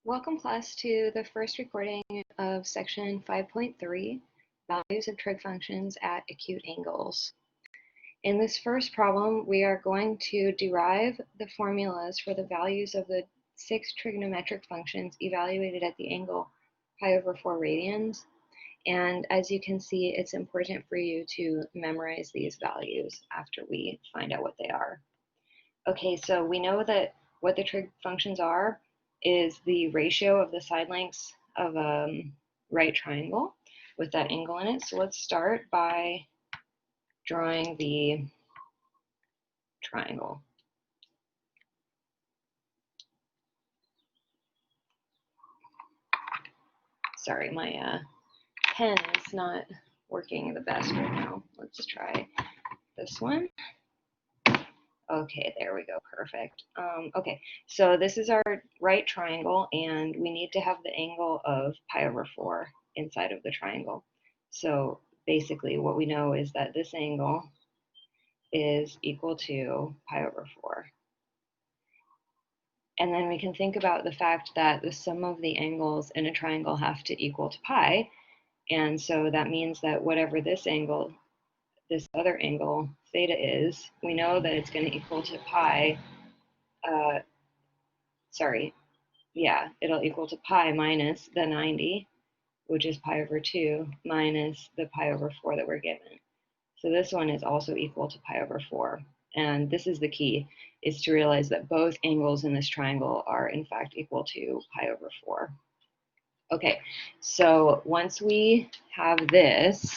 Welcome class to the first recording of section 5.3, values of trig functions at acute angles. In this first problem, we are going to derive the formulas for the values of the 6 trigonometric functions evaluated at the angle pi/4 radians. And as you can see, it's important for you to memorize these values after we find out what they are. Okay, so we know that what the trig functions are is the ratio of the side lengths of a right triangle with that angle in it. So let's start by drawing the triangle. Sorry, my pen is not working the best right now. Let's try this one. Okay, there we go, perfect. Okay, so this is our right triangle, and we need to have the angle of pi/4 inside of the triangle. So basically what we know is that this angle is equal to pi/4. And then we can think about the fact that the sum of the angles in a triangle have to equal to pi, and so that means that whatever this angle, this other angle, theta is, we know that it's going to equal to pi, it'll equal to pi minus the 90, which is pi/2, minus the pi/4 that we're given. So this one is also equal to pi/4. And this is the key, is to realize that both angles in this triangle are in fact equal to pi/4. Okay, so once we have this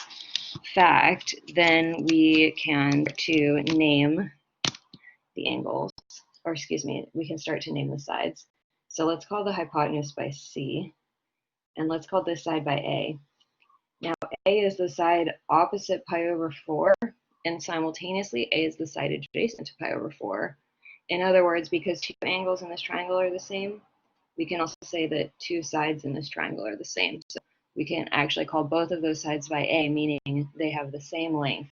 fact, then we can name the angles, or excuse me, we can start to name the sides. So let's call the hypotenuse by C, and let's call this side by A. Now A is the side opposite pi/4, and simultaneously A is the side adjacent to pi/4. In other words, because two angles in this triangle are the same, we can also say that two sides in this triangle are the same. So we can actually call both of those sides by A, meaning they have the same length.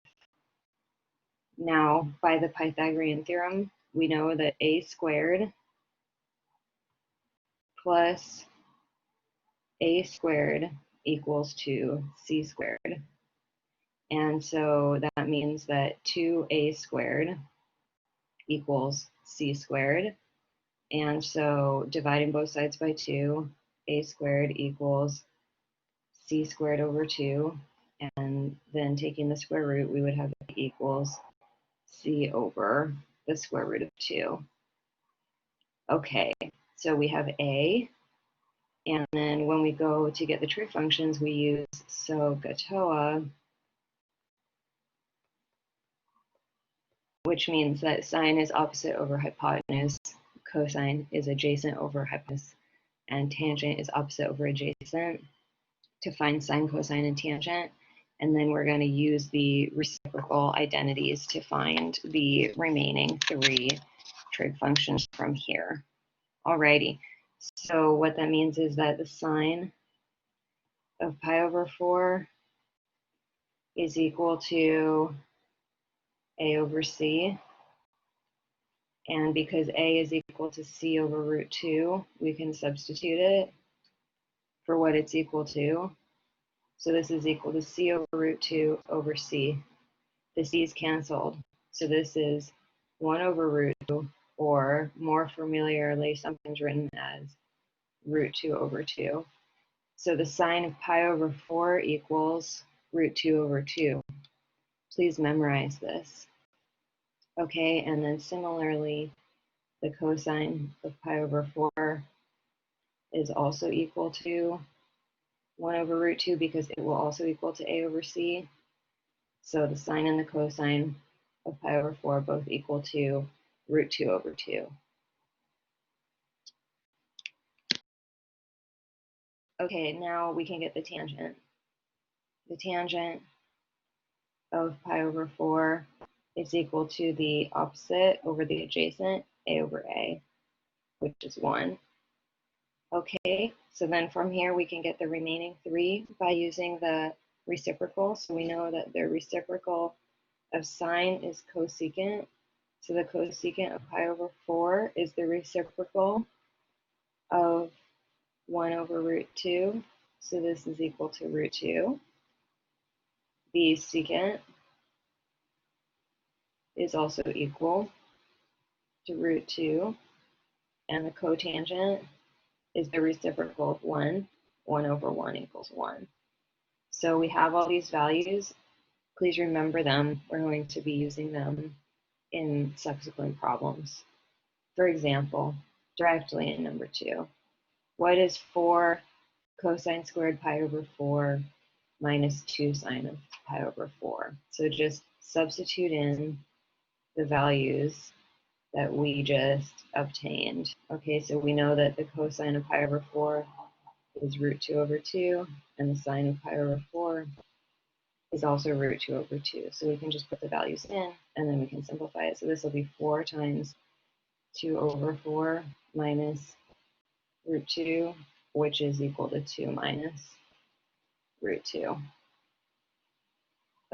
Now, by the Pythagorean theorem, we know that A squared plus A squared equals to C squared. And so that means that 2A squared equals C squared. And so dividing both sides by 2, A squared equals C squared over 2. And then taking the square root, we would have it equals C over the square root of 2. Okay, so we have A. And then when we go to get the trig functions, we use SOHCAHTOA, which means that sine is opposite over hypotenuse, cosine is adjacent over hypotenuse, and tangent is opposite over adjacent to find sine, cosine, and tangent. And then we're going to use the reciprocal identities to find the remaining 3 trig functions from here. Alrighty, so what that means is that the sine of pi/4 is equal to A over C. And because A is equal to C over root 2, we can substitute it for what it's equal to. So this is equal to C over root 2 over C. The C's canceled. So this is 1 over root 2, or more familiarly, sometimes written as root 2 over 2. So the sine of pi/4 equals root 2 over 2. Please memorize this. Okay, and then similarly, the cosine of pi/4 is also equal to 1 over root 2 because it will also equal to A over C. So the sine and the cosine of pi/4 both equal to root 2 over 2. Okay, now we can get the tangent. The tangent of pi/4 is equal to the opposite over the adjacent, A over A, which is 1. Okay, so then from here we can get the remaining 3 by using the reciprocal. So we know that the reciprocal of sine is cosecant. So the cosecant of pi/4 is the reciprocal of 1 over root 2, so this is equal to root 2. The secant is also equal to root 2, and the cotangent is the reciprocal of 1. 1 over 1 equals 1. So we have all these values. Please remember them. We're going to be using them in subsequent problems. For example, directly in number 2, what is 4 cosine squared pi over 4 minus 2 sine of pi over 4? So just substitute in the values that we just obtained. Okay, so we know that the cosine of pi over 4 is root 2 over 2, and the sine of pi over 4 is also root 2 over 2. So we can just put the values in, and then we can simplify it. So this will be 4 times 2 over 4 minus root 2, which is equal to 2 minus root 2.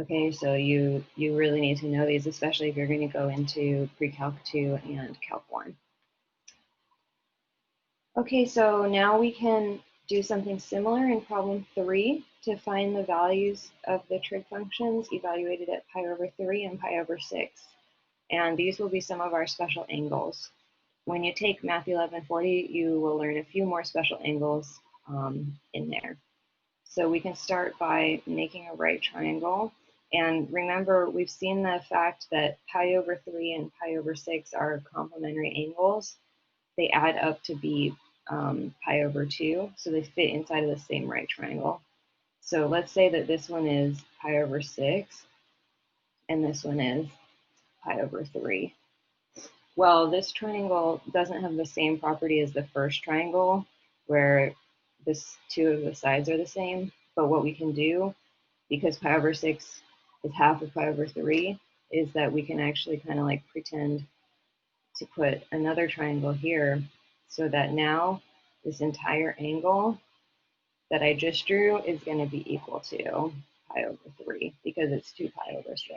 Okay, so you really need to know these, especially if you're going to go into pre-calc 2 and calc 1. Okay, so now we can do something similar in problem 3 to find the values of the trig functions evaluated at pi over 3 and pi over 6. And these will be some of our special angles. When you take Math 1140, you will learn a few more special angles in there. So we can start by making a right triangle. And remember, we've seen the fact that pi over 3 and pi over 6 are complementary angles. They add up to be pi over 2, so they fit inside of the same right triangle. So let's say that this one is pi over 6, and this one is pi over 3. Well, this triangle doesn't have the same property as the first triangle, where this 2 of the sides are the same. But what we can do, because pi over 6 is half of pi over 3, is that we can actually kind of like pretend to put another triangle here, so that now this entire angle that I just drew is going to be equal to pi over 3, because it's 2 pi over 6.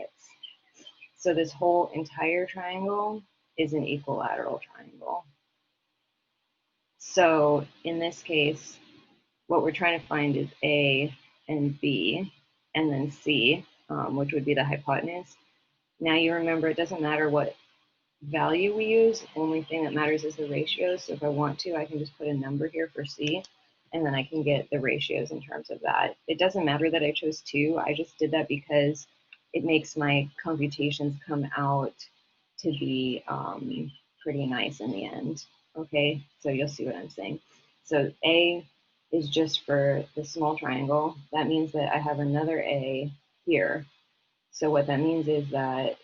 So this whole entire triangle is an equilateral triangle. So in this case, what we're trying to find is A and B, and then C, which would be the hypotenuse. Now you remember, it doesn't matter what value we use, the only thing that matters is the ratios. So if I want to, I can just put a number here for C, and then I can get the ratios in terms of that. It doesn't matter that I chose 2, I just did that because it makes my computations come out to be pretty nice in the end. Okay, so you'll see what I'm saying. So A is just for the small triangle. That means that I have another A here. So what that means is that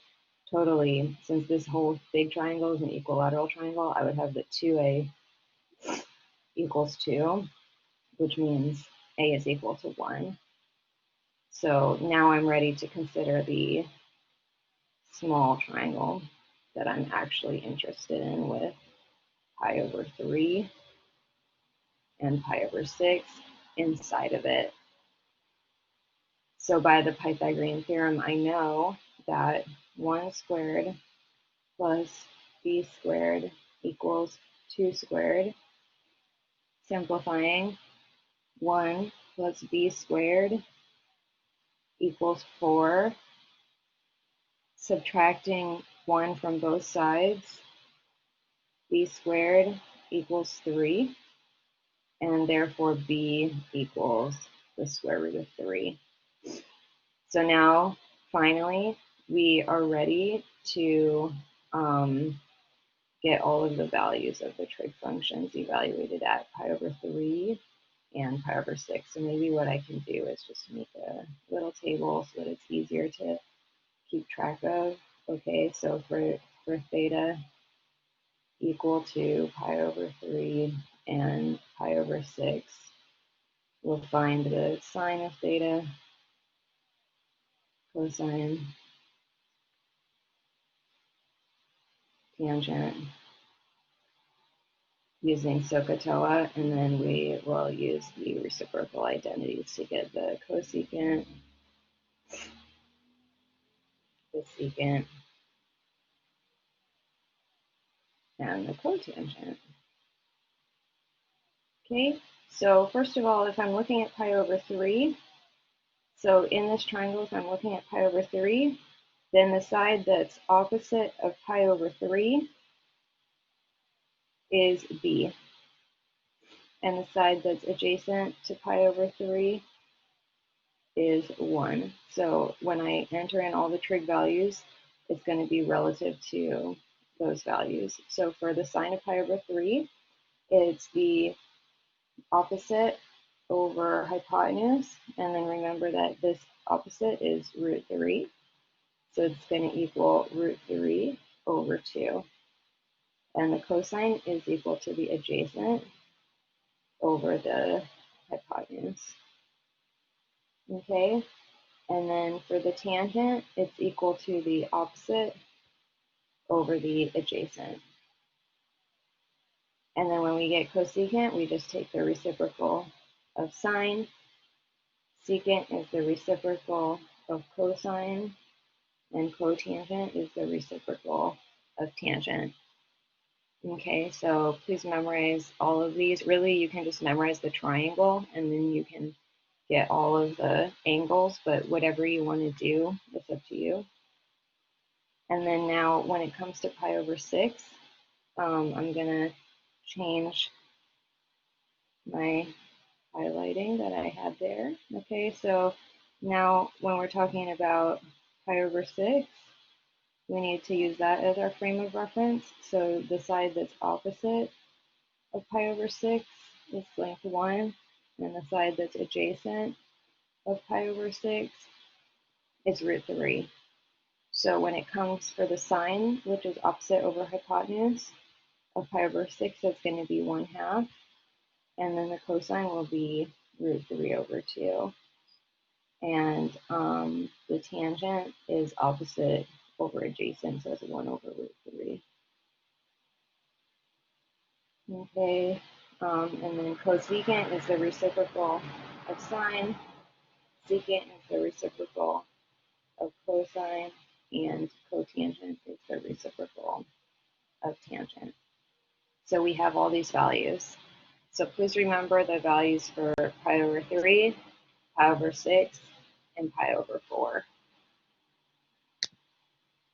totally, since this whole big triangle is an equilateral triangle, I would have that 2A equals 2, which means A is equal to 1. So now I'm ready to consider the small triangle that I'm actually interested in, with pi over 3 and pi over 6 inside of it. So by the Pythagorean theorem, I know that 1 squared plus b squared equals 2 squared. Simplifying, 1 plus b squared equals 4. Subtracting 1 from both sides, b squared equals 3, and therefore b equals the square root of 3. So now, finally, we are ready to get all of the values of the trig functions evaluated at pi over 3 and pi over 6. So maybe what I can do is just make a little table so that it's easier to keep track of. Okay, so for theta equal to pi over 3 and pi over 6, we'll find the sine of theta, cosine, tangent, using SOHCAHTOA, and then we will use the reciprocal identities to get the cosecant, the secant, and the cotangent. Okay, So first of all, if I'm looking at pi over 3, so in this triangle, if I'm looking at pi over 3, then the side that's opposite of pi over 3 is b. And the side that's adjacent to pi over 3 is 1. So when I enter in all the trig values, it's going to be relative to those values. So for the sine of pi over 3, it's the opposite over hypotenuse, and then remember that this opposite is root 3, so it's going to equal root 3 over 2. And the cosine is equal to the adjacent over the hypotenuse. Okay, and then for the tangent, it's equal to the opposite over the adjacent. And then when we get cosecant, we just take the reciprocal of sine. Secant is the reciprocal of cosine, and cotangent is the reciprocal of tangent. Okay, so please memorize all of these. Really, you can just memorize the triangle, and then you can get all of the angles, but whatever you want to do, it's up to you. And then now when it comes to pi over 6, I'm going to change my highlighting that I had there. Okay, so now when we're talking about pi over 6, we need to use that as our frame of reference. So the side that's opposite of pi over 6 is length 1, and the side that's adjacent of pi over 6 is root 3. So when it comes for the sine, which is opposite over hypotenuse of pi over 6, that's going to be 1/2, and then the cosine will be root 3 over 2. And the tangent is opposite over adjacent, so it's 1 over root 3. Okay, and then cosecant is the reciprocal of sine, secant is the reciprocal of cosine, and cotangent is the reciprocal of tangent. So we have all these values. So please remember the values for pi over 3, pi over 6, and pi over 4.